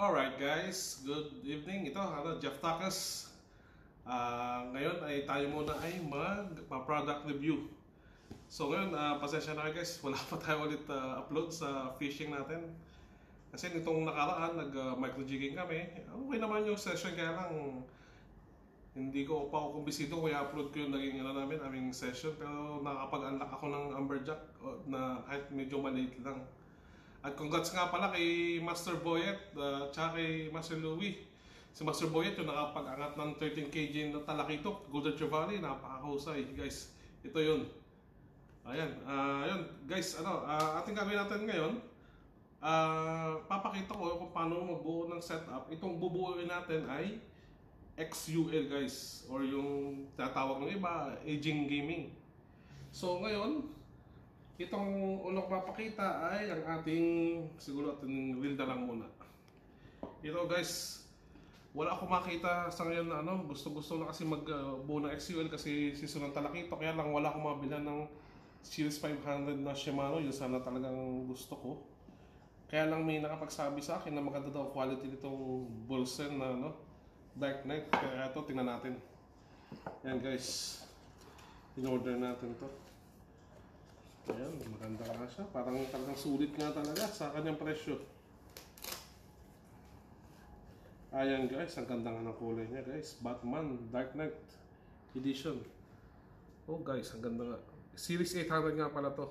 Alright guys, good evening. Ito, Jeff Takas. Ngayon ay tayo muna ay mag-product review. So ngayon, pasensya na kayo guys, wala pa tayo ulit upload sa fishing natin. Kasi nitong nakaraan, nag-micro-jigging kami. Okay naman yung session, kaya lang hindi ko pa ako kumbisito kung i-upload ko yung naging aming session. Pero nakakapag-unlock ako ng amberjack na kahit medyo maliit lang. At congrats nga pala kay Master Boyet tsaka kay Master Louie. Si Master Boyet yung nakapag-angat ng 13 kg na talakitok, Golden Trevally, napakahusay guys. Ito yun. Ayan, yun guys, ating gagawin natin ngayon. Papakita ko kung paano magbuo ng setup. Itong bubuuin natin ay XUL guys, or yung tatawag ng iba, aging gaming. So ngayon, itong unang papakita ay ang ating, siguro ating reel na lang muna. Ito guys, wala akong makita sa ngayon na gusto na kasi magbuo ng XUL kasi season ng talakito. Kaya lang wala akong mabila ng Series 500 na Shimano, yun sana talagang gusto ko. Kaya lang may nakapagsabi sa akin na maganda daw quality nitong Bolsen na Dark Knight. Kaya ito, tingnan natin. Yan guys, in-order natin to. Ayan, maganda nga siya. Parang talagang sulit nga talaga sa kanyang presyo. Ayan guys, ang ganda nga ng kulay niya guys. Batman Dark Knight Edition. Oh guys, ang ganda nga. Series 800 nga pala to.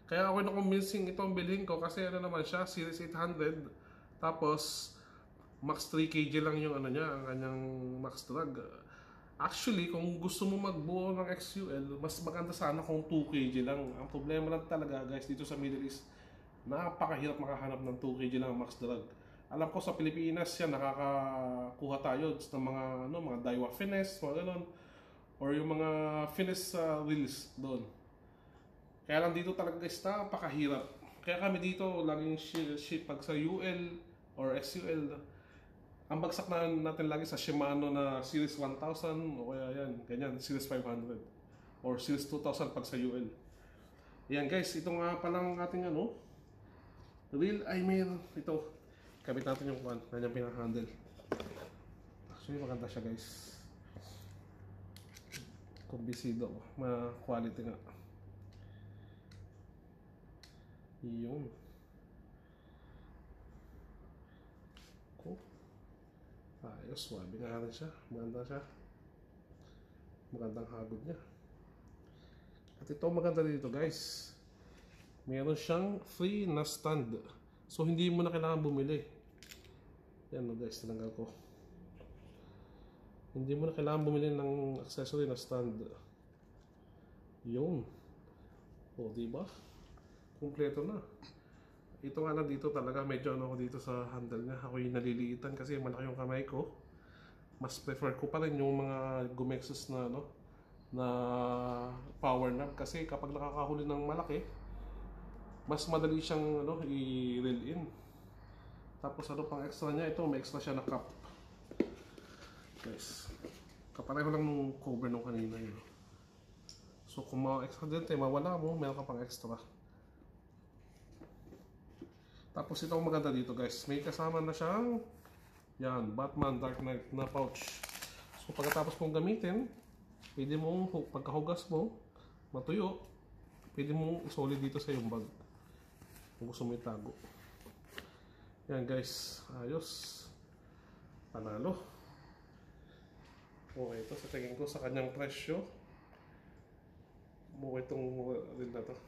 Kaya ako na-convincing itong bilhin ko kasi naman siya, Series 800. Tapos, max 3 kg lang yung niya, ang kanyang max drag. Actually, kung gusto mo magbuo ng XUL, mas maganda sana kung 2 kg lang. Ang problema lang talaga guys dito sa Middle East, napakahirap makahanap ng 2 kg lang max drag. Alam ko sa Pilipinas yan, nakakakuha tayo ng mga Daiwa Finesse, mga ganun, or yung mga Finesse reels doon. Kaya lang dito talaga guys, napakahirap. Kaya kami dito, laging ship pag sa UL or XUL, ang bagsak na natin lagi sa Shimano na Series 1000 o kaya yan, ganyan, Series 500 or Series 2000 pag sa UL. Yan guys, ito nga palang ating reel ay mayroon ito. Kabit natin yung kanyang pinaka-handle. Actually maganda siya guys. Kumbisido, ma-quality nga. Yun. Cool. Ayos, swabe nga rin siya. Maganda siya. Magandang hagod niya. At ito maganda dito guys. Meron siyang free na stand. So hindi mo na kailangan bumili. Yan guys, tinanggal ko. Hindi mo na kailangan bumili ng accessory na stand. Yun. O diba? Kumpleto na. Ito nga lang dito talaga, medyo ako dito sa handle niya. Ako yung naliliitan kasi malaki yung kamay ko. Mas prefer ko pa rin yung mga Gumexus na na power knob kasi kapag nakakahuli ng malaki, mas madali siyang i-reel in. Tapos pang extra niya, ito may extra siya na cup. Guys, kapareho lang nung cover nung kanina yun. So kung ma-accidente, mawala mo, meron ka pang extra. Tapos ito ang maganda dito guys, may kasama na siyang yan, Batman Dark Knight na pouch. So pagkatapos mong gamitin, pwede mong pagkahugas mo, matuyo, pwede mong isolid dito sa iyong bag kung gusto mo itago. Yan guys, ayos, panalo. Okay, ito sa tingin ko sa kanyang presyo, mukha itong reel na to.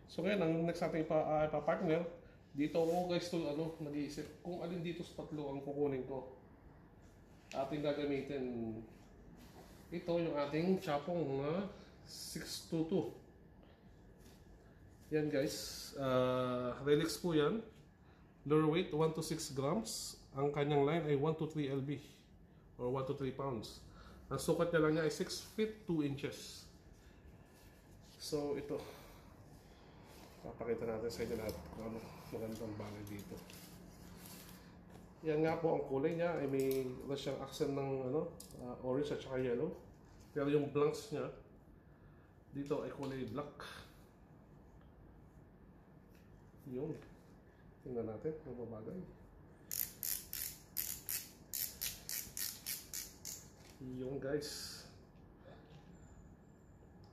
So ngayon, ang next natin ipapartner, dito ako guys nag-iisip kung alin dito sa tatlo ang kukunin ko. Ating gagamitin. Ito yung ating Chapong na 622. Yan guys, relics po yan. Lure weight 1 to 6 grams. Ang kanyang line ay 1 to 3 lb or 1 to 3 pounds. Ang sukat niya lang niya ay 6 feet 2 inches. So ito, papakita natin sa inyo lahat kung ano magandang bagay dito. Yan nga po ang kulay niya ay may siyang accent ng orange at saka yellow. Pero yung blanks niya dito ay kulay black. Yun. Tingnan natin ang babagay. Yung guys.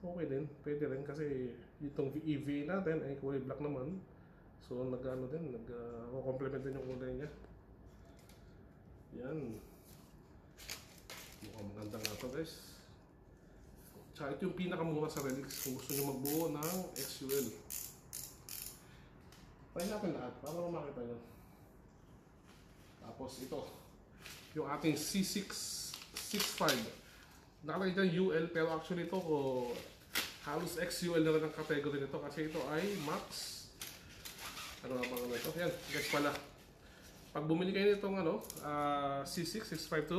Okay din, pwede rin kasi itong EV natin ay kulay black naman. So nag-ano din, nag-complement din yung kulay niya. Yan. Mukhang maganda nga to guys. Tsaka ito yung pinakamura sa Relix kung gusto nyo magbuo ng XUL. Try natin lahat para makita nyo. Tapos ito, yung ating C665. Nakalagay dyan UL pero actually ito halos XUL na rin ang category nito kasi ito ay Max. Ano nga bang ito? Yan, guys pala. Pag bumili kayo nitong C6652,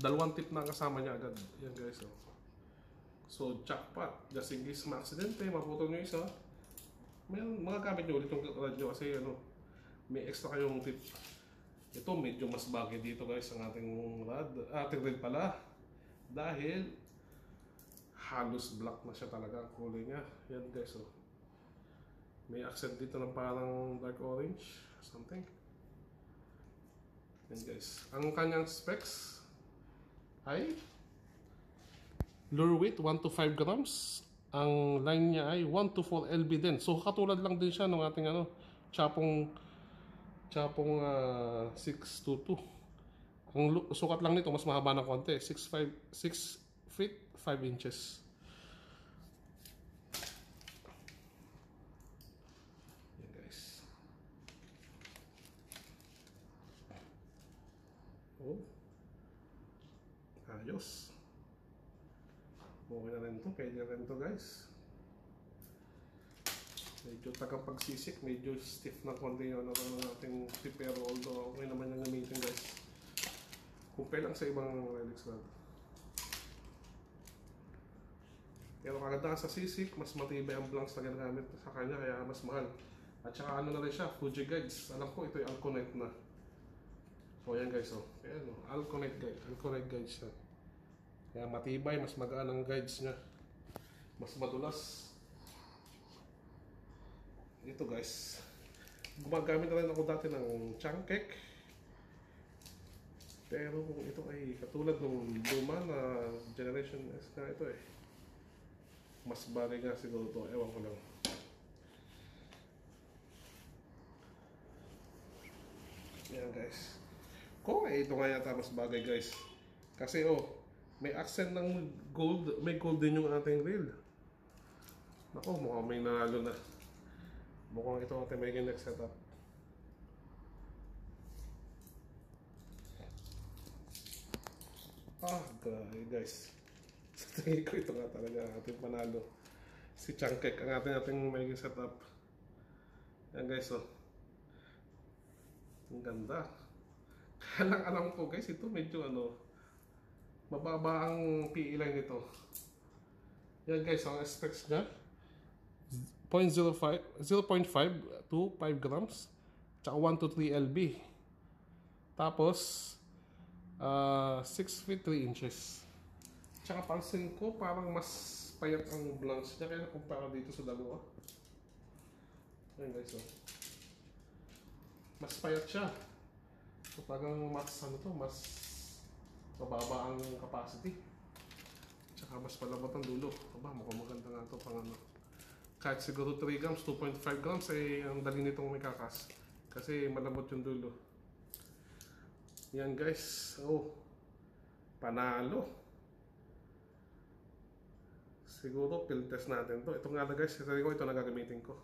dalawang tip na kasama niya agad. Yan guys. So, jackpot. Just in case ma-aksidente, maputol nyo isa. May magagamit nyo ulit yung radyo kasi may extra kayong tip. Ito medyo mas bagay dito guys ang ating rod pala. Dahil halos black na siya talaga ang kulay niya. Yan guys may accent dito ng parang dark orange something. Yan guys. Ang kanyang specs ay lure weight 1 to 5 grams. Ang line niya ay 1 to 4 LB din. So katulad lang din siya ng ating chapong 622. Ang sukat lang nito mas mahaba ng konti, 6 feet 5 inches. Yan guys. Ayos. Okay na rin to, pwede na rin to guys. Medyo tagapagsisik, medyo stiff na konti yung nating tip pero although okay naman yung gamitin guys. Compare lang sa ibang Relix rod. Pero kaganda sa sisik, mas matibay ang blanks na ginagamit sa kanya kaya mas mahal. At saka na rin siya, Fuji guides. Alam ko ito yung Alconite na. O yan guys Ayan Alconite guides siya. Kaya matibay, mas magaan ang guides niya. Mas madulas. Ito guys. Gumagamit na rin ako dati ng Changkek. Pero kung ito ay katulad ng luma na Generation S na ito mas bagay nga siguro ito. Ewan ko lang. Yan guys. Kung ito nga yata mas bagay guys. Kasi may accent ng gold, may gold din yung ating reel. Nako, mukhang may nanalo na. Mukhang ito ang ating may next setup. Grabe guys. Sa tingin ko ito nga talaga ang ating panalo. Si Changkek ang ating may setup. Yan guys ang ganda. Kaya lang alam ko guys, ito medyo mababa ang PE line nito. Yan guys, ang specs niya 0.5 to 5 grams tsaka 1 to 3 LB. Tapos 6 feet 3 inches. Tsaka pansin ko parang mas payat ang blanks niya kaya kumpara dito sa dalawa. Yan guys mas payat siya. So parang mas mas mababa ang capacity. Tsaka mas palabot ang dulo. Mukhang maganda nga ito pang kahit siguro 3 grams, 2.5 grams ay ang dali nitong may kakas. Kasi malambot yung dulo. Yan guys. Panalo. Siguro field test natin to. Ito nga na guys, ito na gagamitin ko.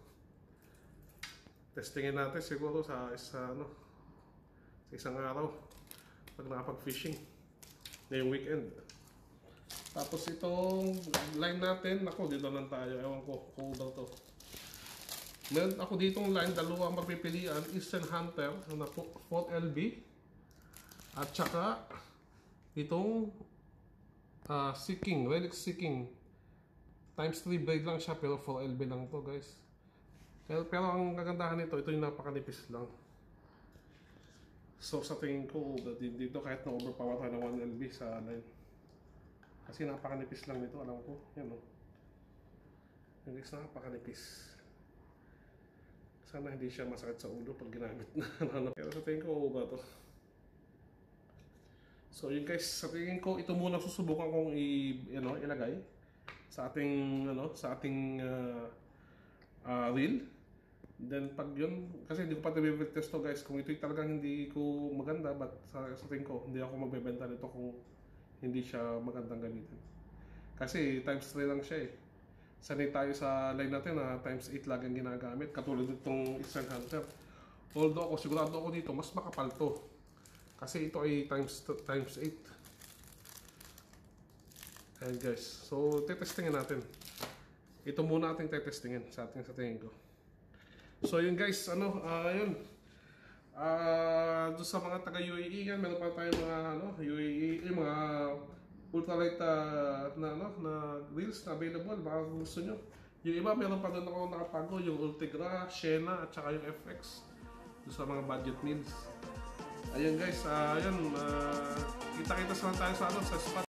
Testingin natin siguro sa isang araw pag nakapag-fishing ngayong weekend. Tapos itong line natin, dito lang tayo. Ewan ko kung daw to. Meron ako ditong line, dalawa ang mapipilian. Eastern Hunter na 4 LB at saka itong Seeking, Relix Seeking times 3 blade lang siya pero 4 LB lang to guys. Pero ang kagandahan nito, ito yung napakanipis lang. So sa tingin ko, dito kahit na overpower tayo ng 1 LB sa line. Kasi napakanipis lang nito, alam ko. Yan yung guys, napakanipis. Sana hindi siya masakit sa ulo pag ginamit na. Pero sa tingin ko, ba to? So yun guys, sa tingin ko ito muna susubukan kong ilagay sa ating reel. Then pag yun, kasi hindi ko pa i-review test to guys, kung ito'y talagang hindi ko maganda, but sa tingin ko hindi ako magbebenta nito kung hindi siya magandang gamitin. Kasi times 3 lang siya eh. Sanay tayo sa line natin na times 8 lagi ang ginagamit, katulad nitong Eastern Hunter. Although ako, sigurado ako dito, mas makapal to. Kasi ito ay times 8. Ayan guys, so tetestingin natin. Ito muna ating tetestingin sa tingin ko. So yun guys, yun. Doon sa mga taga UAE yan, meron pa tayong mga UAE, mga ultralight na reels na available, baka gusto nyo. Yung iba, meron pa doon ako nakapago, yung Ultegra, Shena, at saka yung FX. Doon sa mga budget needs. Ayun guys, kita-kita sa tayo sa spot.